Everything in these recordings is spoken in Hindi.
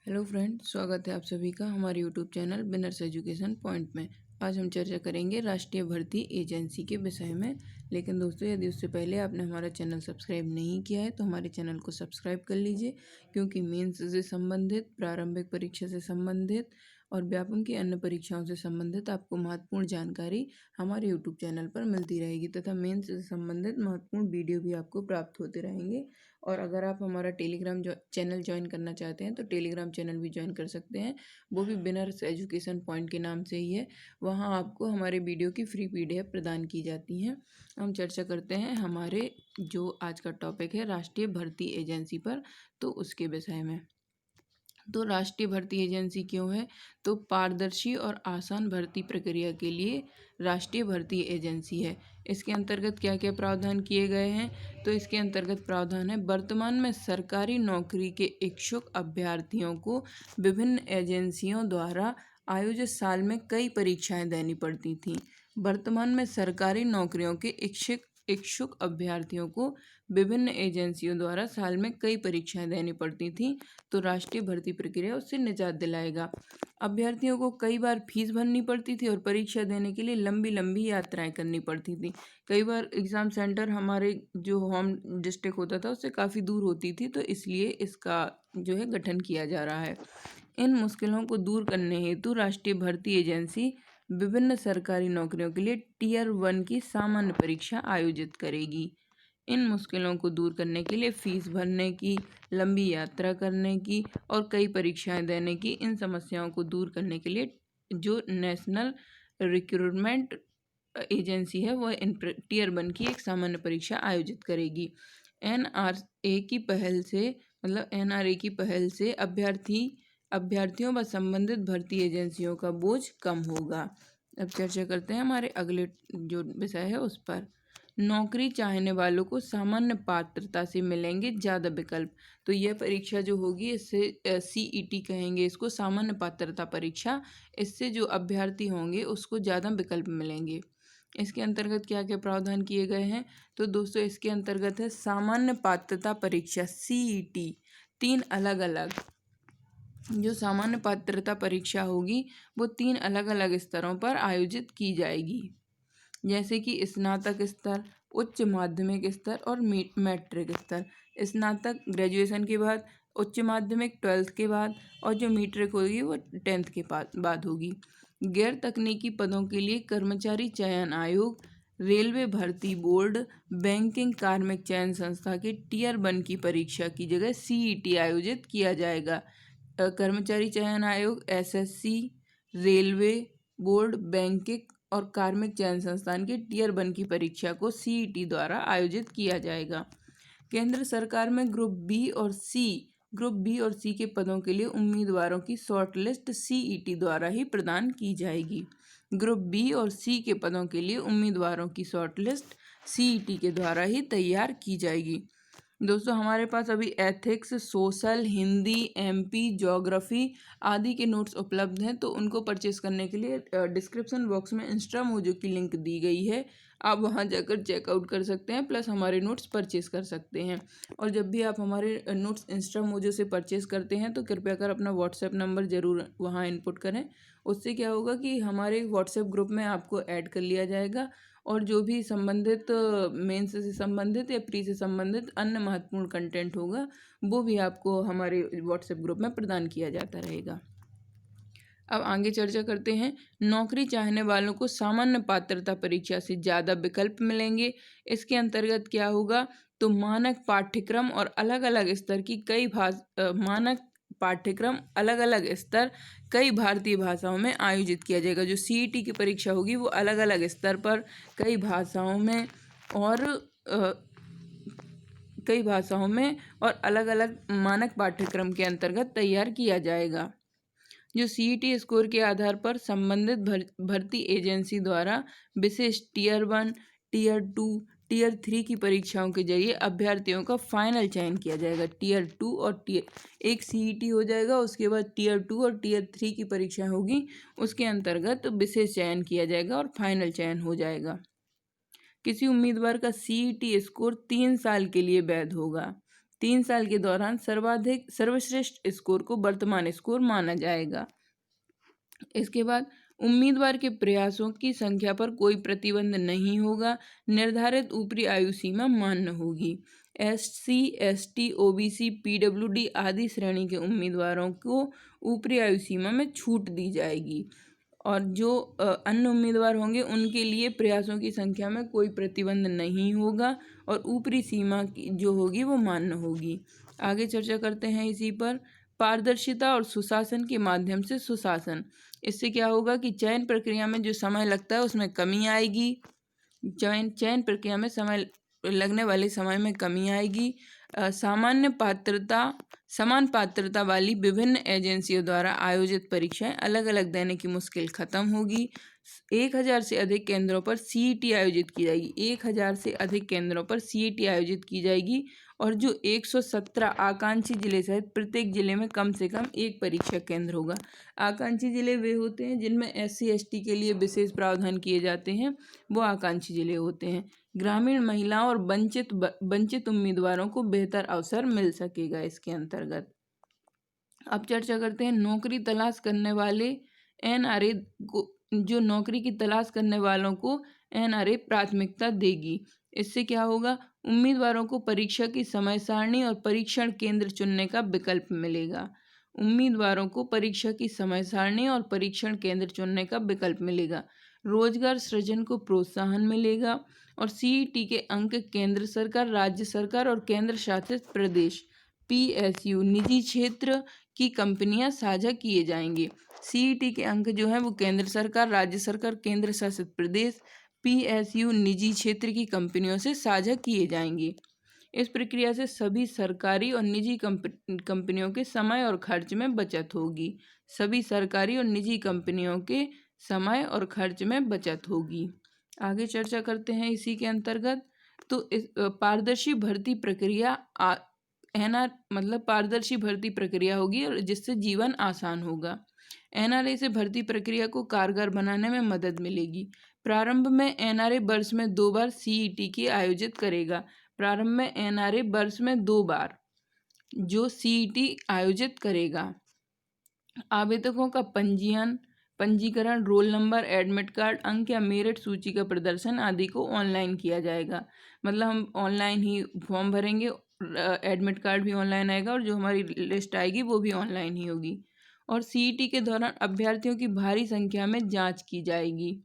हेलो फ्रेंड, स्वागत है आप सभी का हमारे यूट्यूब चैनल बिनर्स एजुकेशन पॉइंट में। आज हम चर्चा करेंगे राष्ट्रीय भर्ती एजेंसी के विषय में। लेकिन दोस्तों, यदि उससे पहले आपने हमारा चैनल सब्सक्राइब नहीं किया है तो हमारे चैनल को सब्सक्राइब कर लीजिए, क्योंकि मेंस से संबंधित, प्रारंभिक परीक्षा से संबंधित और व्यापम की अन्य परीक्षाओं से संबंधित आपको महत्वपूर्ण जानकारी हमारे यूट्यूब चैनल पर मिलती रहेगी तथा मेंस से संबंधित महत्वपूर्ण वीडियो भी आपको प्राप्त होते रहेंगे। और अगर आप हमारा टेलीग्राम चैनल ज्वाइन करना चाहते हैं तो टेलीग्राम चैनल भी ज्वाइन कर सकते हैं, वो भी बिनर्स एजुकेशन पॉइंट के नाम से ही है। वहाँ आपको हमारे वीडियो की फ्री PDF प्रदान की जाती हैं। हम चर्चा करते हैं हमारे जो आज का टॉपिक है राष्ट्रीय भर्ती एजेंसी पर, तो उसके विषय में। तो राष्ट्रीय भर्ती एजेंसी क्यों है? तो पारदर्शी और आसान भर्ती प्रक्रिया के लिए राष्ट्रीय भर्ती एजेंसी है। इसके अंतर्गत क्या क्या प्रावधान किए गए हैं? तो इसके अंतर्गत प्रावधान है, वर्तमान में सरकारी नौकरी के इच्छुक अभ्यर्थियों को विभिन्न एजेंसियों द्वारा आयोजित साल में कई परीक्षाएं देनी पड़ती थीं। वर्तमान में सरकारी नौकरियों के इच्छुक अभ्यर्थियों को विभिन्न एजेंसियों द्वारा साल में कई परीक्षाएं देनी पड़ती थीं, तो राष्ट्रीय भर्ती प्रक्रिया उससे निजात दिलाएगा। अभ्यर्थियों को कई बार फीस भरनी पड़ती थी और परीक्षा देने के लिए लंबी लंबी यात्राएं करनी पड़ती थी। कई बार एग्ज़ाम सेंटर हमारे जो होम डिस्ट्रिक्ट होता था उससे काफ़ी दूर होती थी, तो इसलिए इसका जो है गठन किया जा रहा है। इन मुश्किलों को दूर करने हेतु राष्ट्रीय भर्ती एजेंसी विभिन्न सरकारी नौकरियों के लिए Tier 1 की सामान्य परीक्षा आयोजित करेगी। इन मुश्किलों को दूर करने के लिए फीस भरने की, लंबी यात्रा करने की और कई परीक्षाएं देने की, इन समस्याओं को दूर करने के लिए जो नेशनल रिक्रूटमेंट एजेंसी है वह इन Tier 1 की एक सामान्य परीक्षा आयोजित करेगी। NRA की पहल से NRA की पहल से अभ्यर्थियों व संबंधित भर्ती एजेंसियों का बोझ कम होगा। अब चर्चा करते हैं हमारे अगले जो विषय है उस पर। नौकरी चाहने वालों को सामान्य पात्रता से मिलेंगे ज़्यादा विकल्प। तो यह परीक्षा जो होगी इससे CET कहेंगे इसको, सामान्य पात्रता परीक्षा। इससे जो अभ्यर्थी होंगे उसको ज़्यादा विकल्प मिलेंगे। इसके अंतर्गत क्या क्या प्रावधान किए गए हैं? तो दोस्तों, इसके अंतर्गत है सामान्य पात्रता परीक्षा CET। 3 अलग अलग जो सामान्य पात्रता परीक्षा होगी वो 3 अलग अलग स्तरों पर आयोजित की जाएगी, जैसे कि स्नातक स्तर, उच्च माध्यमिक स्तर और मैट्रिक स्तर। स्नातक ग्रेजुएशन के बाद, उच्च माध्यमिक 12th के बाद और जो मैट्रिक होगी वो 10th के बाद होगी। गैर तकनीकी पदों के लिए कर्मचारी चयन आयोग, रेलवे भर्ती बोर्ड, बैंकिंग कार्मिक चयन संस्था के Tier 1 की परीक्षा की जगह CET आयोजित किया जाएगा। कर्मचारी चयन आयोग, SSC, रेलवे बोर्ड, बैंकिंग और कार्मिक चयन संस्थान के Tier 1 की परीक्षा को CET द्वारा आयोजित किया जाएगा। केंद्र सरकार में ग्रुप बी और सी के पदों के लिए उम्मीदवारों की शॉर्ट लिस्ट CET द्वारा ही प्रदान की जाएगी। ग्रुप बी और सी के पदों के लिए उम्मीदवारों की शॉर्ट लिस्ट CET के द्वारा ही तैयार की जाएगी। दोस्तों, हमारे पास अभी ethics, social, Hindi, MP, geography आदि के नोट्स उपलब्ध हैं, तो उनको परचेस करने के लिए डिस्क्रिप्शन बॉक्स में इंस्टा मोजो की लिंक दी गई है। आप वहां जाकर चेकआउट कर सकते हैं, प्लस हमारे नोट्स परचेस कर सकते हैं। और जब भी आप हमारे नोट्स इंस्टा मोजो से परचेस करते हैं तो कृपया कर अपना व्हाट्सएप नंबर ज़रूर वहाँ इनपुट करें। उससे क्या होगा कि हमारे व्हाट्सएप ग्रुप में आपको ऐड कर लिया जाएगा और जो भी संबंधित मेंस से संबंधित या प्री से संबंधित अन्य महत्वपूर्ण कंटेंट होगा वो भी आपको हमारे व्हाट्सएप ग्रुप में प्रदान किया जाता रहेगा। अब आगे चर्चा करते हैं। नौकरी चाहने वालों को सामान्य पात्रता परीक्षा से ज़्यादा विकल्प मिलेंगे। इसके अंतर्गत क्या होगा? तो मानक पाठ्यक्रम और अलग अलग स्तर की मानक पाठ्यक्रम अलग अलग स्तर कई भारतीय भाषाओं में आयोजित किया जाएगा। जो CET की परीक्षा होगी वो अलग अलग स्तर पर कई भाषाओं में और अलग अलग मानक पाठ्यक्रम के अंतर्गत तैयार किया जाएगा। जो CET स्कोर के आधार पर संबंधित भर्ती एजेंसी द्वारा विशेष Tier 1, Tier 2, Tier 3 की परीक्षाओं के जरिए अभ्यर्थियों का फाइनल चयन किया जाएगा। Tier 2 और एक CET हो जाएगा, उसके बाद Tier 2 और Tier 3 की परीक्षा होगी, उसके अंतर्गत विशेष चयन किया जाएगा और फाइनल चयन हो जाएगा। किसी उम्मीदवार का CET स्कोर 3 साल के लिए वैध होगा। 3 साल के दौरान सर्वश्रेष्ठ स्कोर को वर्तमान स्कोर माना जाएगा। इसके बाद उम्मीदवार के प्रयासों की संख्या पर कोई प्रतिबंध नहीं होगा। निर्धारित ऊपरी आयु सीमा मान्य होगी। SC, ST, OBC, PWD आदि श्रेणी के उम्मीदवारों को ऊपरी आयु सीमा में छूट दी जाएगी और जो अन्य उम्मीदवार होंगे उनके लिए प्रयासों की संख्या में कोई प्रतिबंध नहीं होगा और ऊपरी सीमा की जो होगी वो मान्य होगी। आगे चर्चा करते हैं इसी पर। पारदर्शिता और सुशासन के माध्यम से सुशासन, इससे क्या होगा कि चयन प्रक्रिया में जो समय लगता है उसमें कमी आएगी। चयन प्रक्रिया में समय लगने वाले समय में कमी आएगी। समान पात्रता वाली विभिन्न एजेंसियों द्वारा आयोजित परीक्षाएं अलग अलग देने की मुश्किल खत्म होगी। 1000 से अधिक केंद्रों पर CET आयोजित की जाएगी। 1000 से अधिक केंद्रों पर CET आयोजित की जाएगी और जो 117 आकांक्षी जिले सहित प्रत्येक जिले में कम से कम एक परीक्षा केंद्र होगा। आकांक्षी जिले वे होते हैं जिनमें SC ST के लिए विशेष प्रावधान किए जाते हैं, वो आकांक्षी जिले होते हैं। ग्रामीण महिलाओं और वंचित उम्मीदवारों को बेहतर अवसर मिल सकेगा इसके अंतर्गत। अब चर्चा करते हैं नौकरी तलाश करने वाले NRA को, जो नौकरी की तलाश करने वालों को NRA प्राथमिकता देगी। इससे क्या होगा, उम्मीदवारों को परीक्षा की समय सारणी और परीक्षण केंद्र चुनने का विकल्प मिलेगा। उम्मीदवारों को परीक्षा की समय सारणी और परीक्षण केंद्र चुनने का विकल्प मिलेगा। रोजगार सृजन को प्रोत्साहन मिलेगा और CET के अंक केंद्र सरकार, राज्य सरकार और केंद्र शासित प्रदेश PSU, निजी क्षेत्र की कंपनियां साझा किए जाएंगे। CET के अंक जो हैं वो केंद्र सरकार, राज्य सरकार, केंद्र शासित प्रदेश PSU, निजी क्षेत्र की कंपनियों से साझा किए जाएंगे। इस प्रक्रिया से सभी सरकारी और निजी कंपनियों के समय और खर्च में बचत होगी। सभी सरकारी और निजी कंपनियों के समय और खर्च में बचत होगी। आगे चर्चा करते हैं इसी के अंतर्गत। तो इस पारदर्शी भर्ती प्रक्रिया पारदर्शी भर्ती प्रक्रिया होगी और जिससे जीवन आसान होगा। NRA से भर्ती प्रक्रिया को कारगर बनाने में मदद मिलेगी। प्रारंभ में NRA वर्ष में 2 बार CET की आयोजित करेगा। प्रारंभ में NRA वर्ष में 2 बार जो CET आयोजित करेगा। आवेदकों का पंजीकरण, रोल नंबर, एडमिट कार्ड, अंक या मेरिट सूची का प्रदर्शन आदि को ऑनलाइन किया जाएगा। मतलब हम ऑनलाइन ही फॉर्म भरेंगे, एडमिट कार्ड भी ऑनलाइन आएगा और जो हमारी लिस्ट आएगी वो भी ऑनलाइन ही होगी। और CET के दौरान अभ्यर्थियों की भारी संख्या में जांच की जाएगी।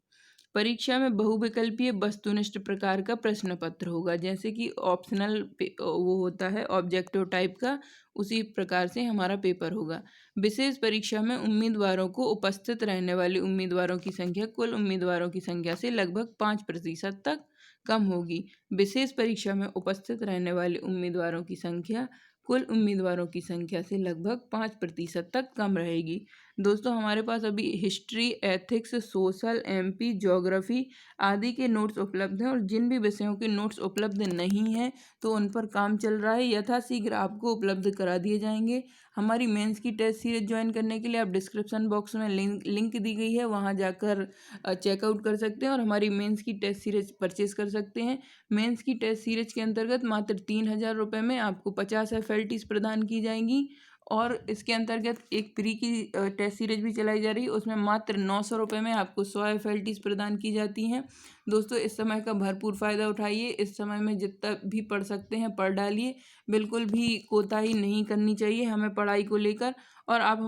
परीक्षा में बहुविकल्पीय वस्तुनिष्ठ प्रकार का प्रश्न पत्र होगा, जैसे कि ऑप्शनल वो होता है ऑब्जेक्टिव टाइप का, उसी प्रकार से हमारा पेपर होगा। विशेष परीक्षा में उम्मीदवारों को उपस्थित रहने वाले उम्मीदवारों की संख्या कुल उम्मीदवारों की संख्या से लगभग 5% तक कम होगी। विशेष परीक्षा में उपस्थित रहने वाले उम्मीदवारों की संख्या कुल उम्मीदवारों की संख्या से लगभग 5% तक कम रहेगी। दोस्तों हमारे पास अभी history, ethics, social, MP, geography आदि के नोट्स उपलब्ध हैं और जिन भी विषयों के नोट्स उपलब्ध नहीं हैं तो उन पर काम चल रहा है, यथाशीघ्र आपको उपलब्ध करा दिए जाएंगे। हमारी मेंस की टेस्ट सीरीज ज्वाइन करने के लिए आप डिस्क्रिप्शन बॉक्स में लिंक दी गई है, वहां जाकर चेकआउट कर सकते हैं और हमारी मेंस की टेस्ट सीरीज परचेज कर सकते हैं। मेंस की टेस्ट सीरीज के अंतर्गत मात्र 3000 रुपये में आपको 50 FLTs प्रदान की जाएंगी और इसके अंतर्गत एक प्री की टेस्ट सीरीज भी चलाई जा रही है, उसमें मात्र 900 रुपये में आपको 100 FLTs प्रदान की जाती हैं। दोस्तों इस समय का भरपूर फ़ायदा उठाइए, इस समय में जितना भी पढ़ सकते हैं पढ़ डालिए, बिल्कुल भी कोताही नहीं करनी चाहिए हमें पढ़ाई को लेकर। और आप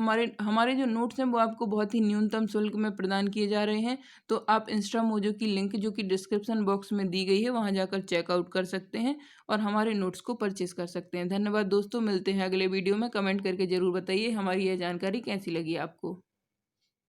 हमारे जो नोट्स हैं वो आपको बहुत ही न्यूनतम शुल्क में प्रदान किए जा रहे हैं, तो आप इंस्टा मोजो की लिंक जो कि डिस्क्रिप्शन बॉक्स में दी गई है वहां जाकर चेकआउट कर सकते हैं और हमारे नोट्स को परचेस कर सकते हैं। धन्यवाद दोस्तों, मिलते हैं अगले वीडियो में। कमेंट करके ज़रूर बताइए हमारी यह जानकारी कैसी लगी आपको।